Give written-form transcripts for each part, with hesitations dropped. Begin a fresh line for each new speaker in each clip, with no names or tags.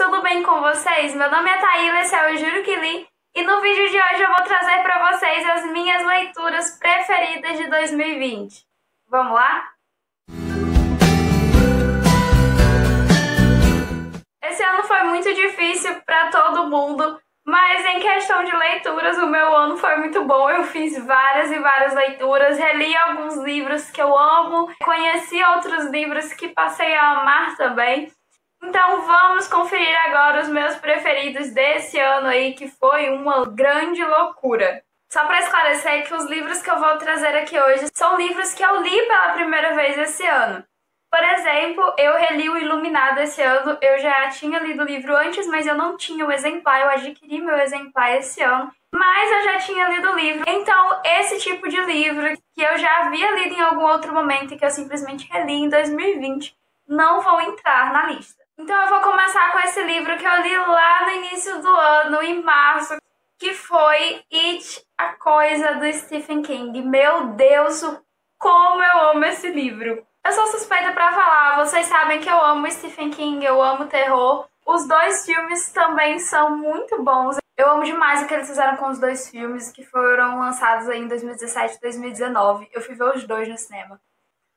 tudo bem com vocês? Meu nome é Taíla, esse é o Juro Que Li, e no vídeo de hoje eu vou trazer para vocês as minhas leituras preferidas de 2020. Vamos lá? Esse ano foi muito difícil para todo mundo, mas em questão de leituras o meu ano foi muito bom. Eu fiz várias e várias leituras, reli alguns livros que eu amo, conheci outros livros que passei a amar também. Então vamos conferir agora os meus preferidos desse ano aí, que foi uma grande loucura. Só para esclarecer que os livros que eu vou trazer aqui hoje são livros que eu li pela primeira vez esse ano. Por exemplo, eu reli o Iluminado esse ano, eu já tinha lido o livro antes, mas eu não tinha o exemplar, eu adquiri meu exemplar esse ano, mas eu já tinha lido o livro. Então, esse tipo de livro que eu já havia lido em algum outro momento e que eu simplesmente reli em 2020, não vão entrar na lista. Então eu vou começar com esse livro que eu li lá no início do ano, em março, que foi It, a Coisa, do Stephen King. Meu Deus, como eu amo esse livro! Eu sou suspeita pra falar, vocês sabem que eu amo Stephen King, eu amo terror. Os dois filmes também são muito bons. Eu amo demais o que eles fizeram com os dois filmes, que foram lançados aí em 2017 e 2019. Eu fui ver os dois no cinema.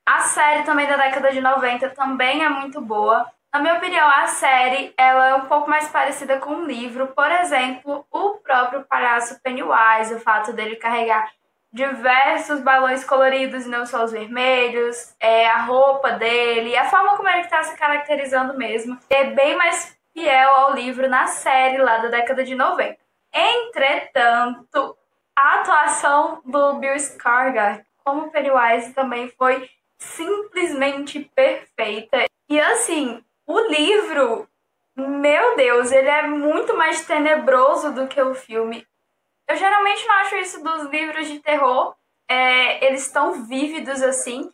A série também da década de 90 também é muito boa. Na minha opinião, a série ela é um pouco mais parecida com o livro. Por exemplo, o próprio palhaço Pennywise, o fato dele carregar diversos balões coloridos e não só os vermelhos, a roupa dele, a forma como ele está se caracterizando mesmo, é bem mais fiel ao livro na série lá da década de 90. Entretanto, a atuação do Bill Skarsgård como Pennywise também foi simplesmente perfeita. E assim, o livro, meu Deus, ele é muito mais tenebroso do que o filme. Eu geralmente não acho isso dos livros de terror, eles tão vívidos assim,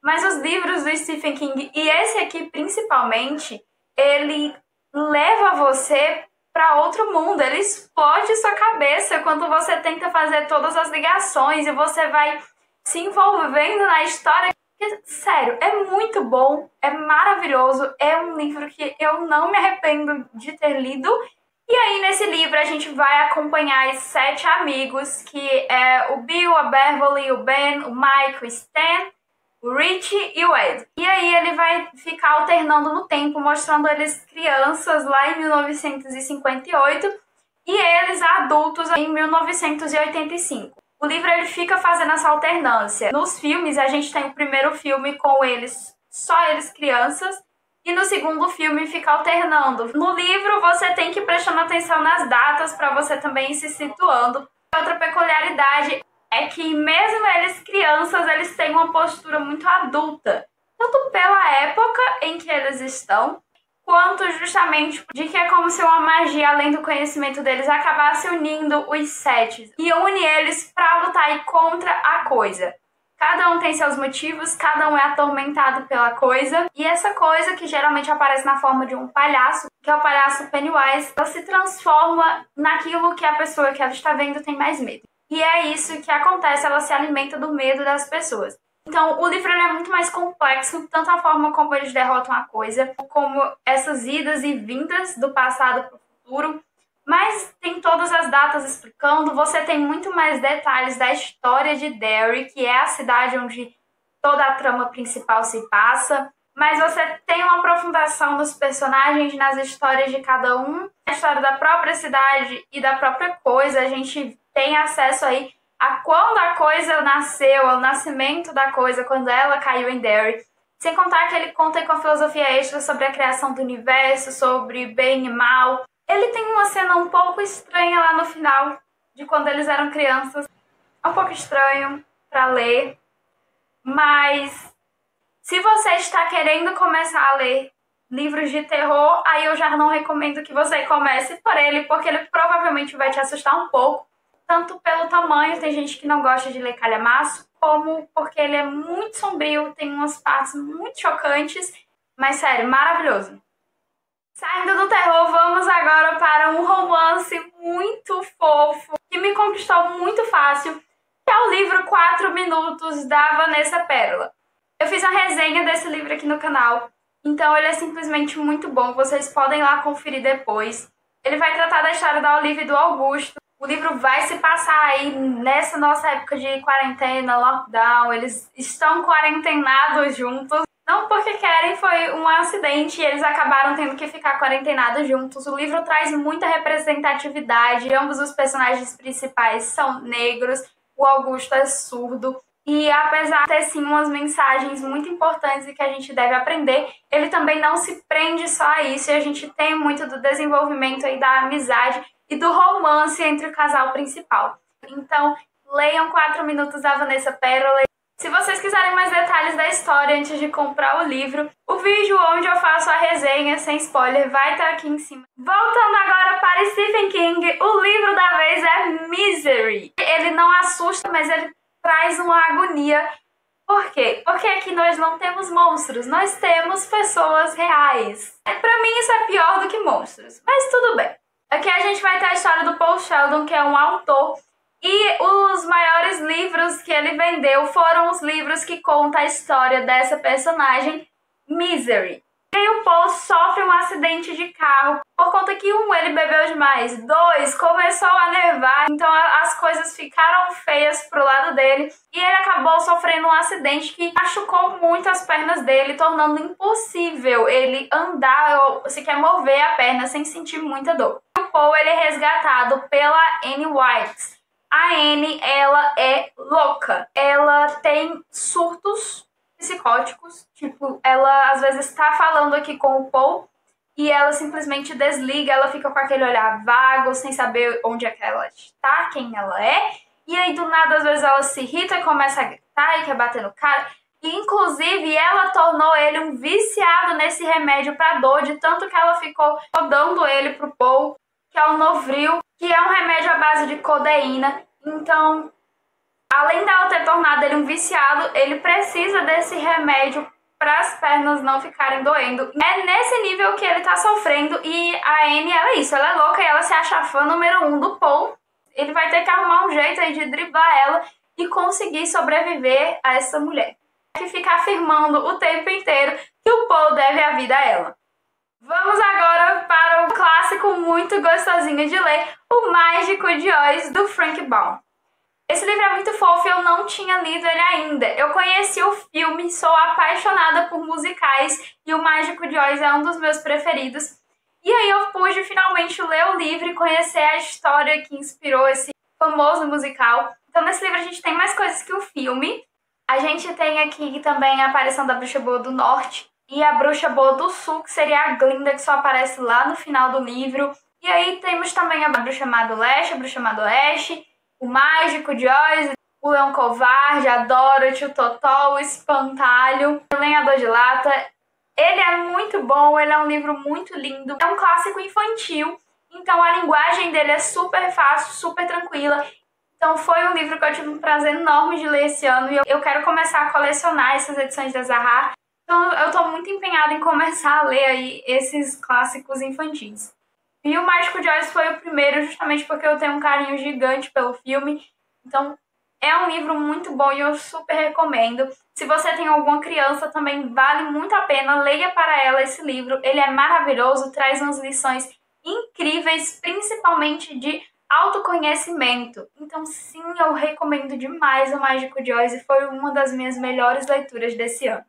mas os livros do Stephen King, e esse aqui principalmente, ele leva você para outro mundo, ele explode sua cabeça quando você tenta fazer todas as ligações e você vai se envolvendo na história. Sério, é muito bom, é maravilhoso, é um livro que eu não me arrependo de ter lido. E aí, nesse livro, a gente vai acompanhar os 7 amigos, que é o Bill, a Beverly, o Ben, o Mike, o Stan, o Richie e o Ed. E aí ele vai ficar alternando no tempo, mostrando eles crianças lá em 1958 e eles adultos em 1985. O livro ele fica fazendo essa alternância. Nos filmes, a gente tem o primeiro filme com eles, só eles crianças, e no segundo filme fica alternando. No livro, você tem que ir prestando atenção nas datas para você também ir se situando. Outra peculiaridade é que mesmo eles crianças, eles têm uma postura muito adulta. Tanto pela época em que eles estão, quanto justamente de que é como se uma magia, além do conhecimento deles, acabasse unindo os 7 e une eles para lutar aí contra a coisa. Cada um tem seus motivos, cada um é atormentado pela coisa, e essa coisa, que geralmente aparece na forma de um palhaço, que é o palhaço Pennywise, ela se transforma naquilo que a pessoa que ela está vendo tem mais medo. E é isso que acontece, ela se alimenta do medo das pessoas. Então, o livro é muito mais complexo, tanto a forma como eles derrotam a coisa, como essas idas e vindas do passado para o futuro. Mas tem todas as datas explicando, você tem muito mais detalhes da história de Derry, que é a cidade onde toda a trama principal se passa. Mas você tem uma aprofundação dos personagens, nas histórias de cada um, a história da própria cidade e da própria coisa. A gente tem acesso aí a quando a coisa nasceu, ao nascimento da coisa, quando ela caiu em Derry. Sem contar que ele conta com a filosofia extra sobre a criação do universo, sobre bem e mal. Ele tem uma cena um pouco estranha lá no final, de quando eles eram crianças. É um pouco estranho para ler, mas se você está querendo começar a ler livros de terror, aí eu já não recomendo que você comece por ele, porque ele provavelmente vai te assustar um pouco. Tanto pelo tamanho, tem gente que não gosta de ler calhamaço, como porque ele é muito sombrio, tem umas partes muito chocantes, mas sério, maravilhoso. Saindo do terror, vamos agora para um romance muito fofo, que me conquistou muito fácil, que é o livro 4 Minutos, da Vanessa Pérola. Eu fiz uma resenha desse livro aqui no canal, Então ele é simplesmente muito bom, vocês podem ir lá conferir depois. Ele vai tratar da história da Olivia e do Augusto. O livro vai se passar aí nessa nossa época de quarentena, lockdown. Eles estão quarentenados juntos. Não porque querem, foi um acidente e eles acabaram tendo que ficar quarentenados juntos. O livro traz muita representatividade. Ambos os personagens principais são negros. O Augusto é surdo. E apesar de ter sim umas mensagens muito importantes e que a gente deve aprender, ele também não se prende só a isso. E a gente tem muito do desenvolvimento aí da amizade e do romance entre o casal principal. Então, leiam 4 Minutos da Vanessa Pérola. Se vocês quiserem mais detalhes da história antes de comprar o livro, o vídeo onde eu faço a resenha sem spoiler vai estar aqui em cima. Voltando agora para Stephen King, o livro da vez é Misery. Ele não assusta, mas ele traz uma agonia. Por quê? Porque aqui nós não temos monstros, nós temos pessoas reais. Pra mim isso é pior do que monstros, mas tudo bem. Aqui a gente vai ter a história do Paul Sheldon, que é um autor, e os maiores livros que ele vendeu foram os livros que contam a história dessa personagem, Misery. E o Paul sofre um acidente de carro por conta que, ele bebeu demais, 2, começou a nevar, então as coisas ficaram feias pro lado dele e ele acabou sofrendo um acidente que machucou muito as pernas dele, tornando impossível ele andar ou sequer mover a perna sem sentir muita dor. O Paul ele é resgatado pela Anne White. A Anne, ela é louca, ela tem surtos psicóticos, tipo, ela às vezes está falando aqui com o Paul e ela simplesmente desliga, ela fica com aquele olhar vago, sem saber onde é que ela está, quem ela é, e aí do nada às vezes ela se irrita e começa a gritar e quer bater no cara, e inclusive ela tornou ele um viciado nesse remédio para dor, de tanto que ela ficou dando ele pro Paul, que é o Novril, que é um remédio à base de codeína. Então, além dela ter tornado ele um viciado, ele precisa desse remédio para as pernas não ficarem doendo. É nesse nível que ele tá sofrendo e a Anne, ela é isso, ela é louca e ela se acha fã número 1 do Paul. Ele vai ter que arrumar um jeito aí de driblar ela e conseguir sobreviver a essa mulher. Que fica afirmando o tempo inteiro que o Paul deve a vida a ela. Vamos agora para o clássico muito gostosinho de ler, O Mágico de Oz, do Frank Baum. Esse livro é muito fofo e eu não tinha lido ele ainda. Eu conheci o filme, sou apaixonada por musicais e O Mágico de Oz é um dos meus preferidos. E aí eu pude finalmente ler o livro e conhecer a história que inspirou esse famoso musical. Então nesse livro a gente tem mais coisas que o filme. A gente tem aqui também a aparição da Bruxa Boa do Norte e a Bruxa Boa do Sul, que seria a Glinda, que só aparece lá no final do livro. E aí temos também a Bruxa Má do Leste, a Bruxa Má do Oeste, o Mágico de Oz, o Leão Covarde, a Dorothy, o Totó, o Espantalho, o Lenhador de Lata. Ele é muito bom, ele é um livro muito lindo. É um clássico infantil, então a linguagem dele é super fácil, super tranquila. Então foi um livro que eu tive um prazer enorme de ler esse ano e eu quero começar a colecionar essas edições da Zahar. Então eu tô muito empenhada em começar a ler aí esses clássicos infantis. E o Mágico de Oz foi o primeiro justamente porque eu tenho um carinho gigante pelo filme. Então é um livro muito bom e eu super recomendo. Se você tem alguma criança também vale muito a pena, leia para ela esse livro. Ele é maravilhoso, traz umas lições incríveis, principalmente de autoconhecimento. Então sim, eu recomendo demais o Mágico de Oz e foi uma das minhas melhores leituras desse ano.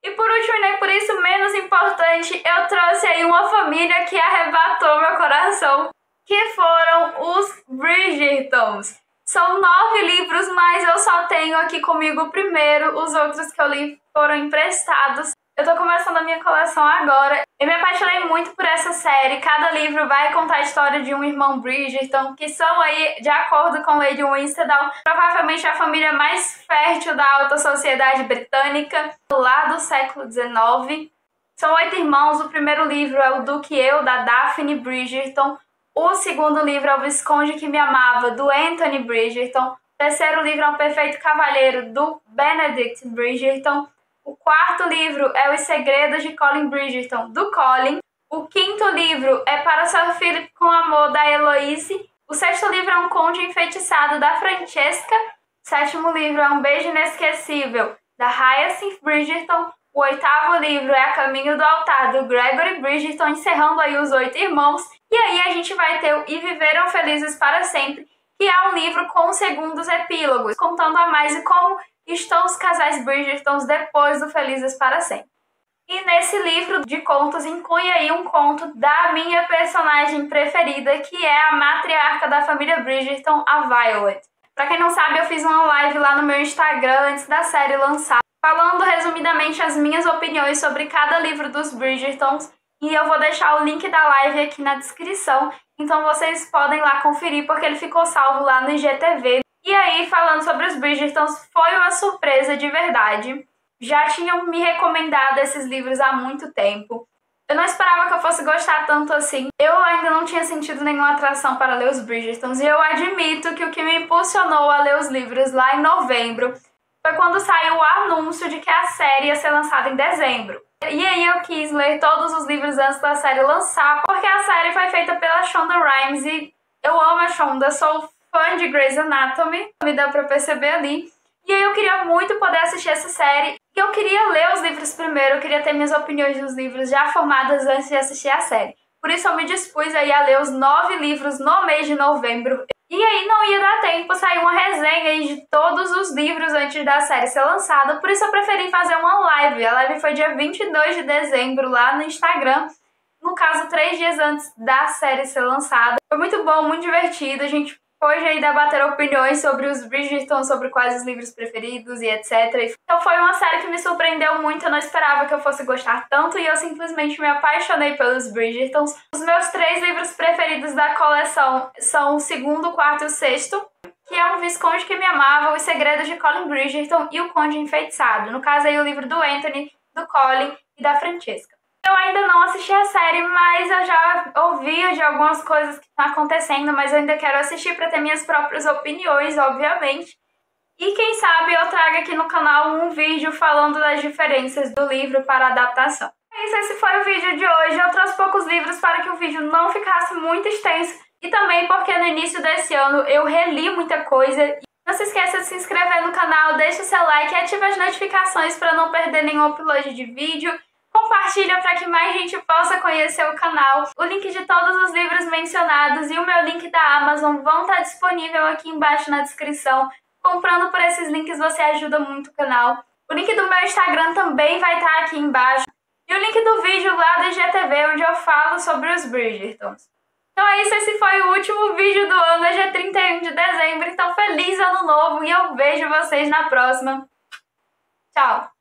E por último, e nem por isso menos importante, eu trouxe aí uma família que arrebatou meu coração, que foram os Bridgertons. São 9 livros, mas eu só tenho aqui comigo o primeiro, os outros que eu li foram emprestados. Eu tô começando a minha coleção agora. Eu me apaixonei muito por essa série. Cada livro vai contar a história de um irmão Bridgerton, que são aí, de acordo com Lady Whistledown, provavelmente a família mais fértil da alta sociedade britânica, lá do século XIX. São 8 irmãos. O primeiro livro é O Duque e Eu, da Daphne Bridgerton. O segundo livro é O Visconde que Me Amava, do Anthony Bridgerton. O terceiro livro é O Perfeito Cavalheiro, do Benedict Bridgerton. O quarto livro é Os Segredos de Colin Bridgerton, do Colin. O quinto livro é Para Sir Philip com Amor, da Heloise. O sexto livro é Um Conde Enfeitiçado, da Francesca. O sétimo livro é Um Beijo Inesquecível, da Hyacinth Bridgerton. O 8º livro é A Caminho do Altar, do Gregory Bridgerton, encerrando aí os 8 irmãos. E aí a gente vai ter o E Viveram Felizes para Sempre, que é um livro com segundos epílogos, contando a mais de como estão os casais Bridgertons depois do Felizes para Sempre. E nesse livro de contos inclui aí um conto da minha personagem preferida, que é a matriarca da família Bridgerton, a Violet. Pra quem não sabe, eu fiz uma live lá no meu Instagram antes da série lançar, falando resumidamente as minhas opiniões sobre cada livro dos Bridgertons, e eu vou deixar o link da live aqui na descrição, então vocês podem lá conferir, porque ele ficou salvo lá no IGTV. E aí, falando sobre os Bridgertons, foi uma surpresa de verdade. Já tinham me recomendado esses livros há muito tempo. Eu não esperava que eu fosse gostar tanto assim. Eu ainda não tinha sentido nenhuma atração para ler os Bridgertons, e eu admito que o que me impulsionou a ler os livros lá em novembro foi quando saiu o anúncio de que a série ia ser lançada em dezembro. E aí eu quis ler todos os livros antes da série lançar, porque a série foi feita pela Shonda Rhimes e eu amo a Shonda, sou fã de Grey's Anatomy, me dá pra perceber ali. E aí eu queria muito poder assistir essa série. E eu queria ler os livros primeiro, eu queria ter minhas opiniões dos livros já formadas antes de assistir a série. Por isso eu me dispus aí a ler os 9 livros no mês de novembro. E aí não ia dar tempo sair uma resenha aí de todos os livros antes da série ser lançada, por isso eu preferi fazer uma live. A live foi dia 22 de dezembro lá no Instagram, no caso 3 dias antes da série ser lançada. Foi muito bom, muito divertido, a gente pôde aí debater opiniões sobre os Bridgerton, sobre quais os livros preferidos e etc. Então foi uma série que me surpreendeu muito, eu não esperava que eu fosse gostar tanto e eu simplesmente me apaixonei pelos Bridgertons. Os meus 3 livros preferidos da coleção são o 2º, o 4º e o 6º, que é Um Visconde que Me Amava, Os Segredos de Colin Bridgerton e O Conde Enfeitiçado. No caso aí o livro do Anthony, do Colin e da Francesca. Eu ainda não assisti a série, mas eu já ouvi de algumas coisas que estão acontecendo, mas eu ainda quero assistir para ter minhas próprias opiniões, obviamente. E quem sabe eu trago aqui no canal um vídeo falando das diferenças do livro para a adaptação. É isso, esse foi o vídeo de hoje. Eu trouxe poucos livros para que o vídeo não ficasse muito extenso e também porque no início desse ano eu reli muita coisa. Não se esqueça de se inscrever no canal, deixe o seu like e ative as notificações para não perder nenhum upload de vídeo. Compartilha para que mais gente possa conhecer o canal. O link de todos os livros mencionados e o meu link da Amazon vão estar disponível aqui embaixo na descrição. Comprando por esses links você ajuda muito o canal. O link do meu Instagram também vai estar aqui embaixo. E o link do vídeo lá do IGTV, onde eu falo sobre os Bridgertons. Então é isso, esse foi o último vídeo do ano, hoje é 31 de dezembro. Então feliz ano novo e eu vejo vocês na próxima. Tchau!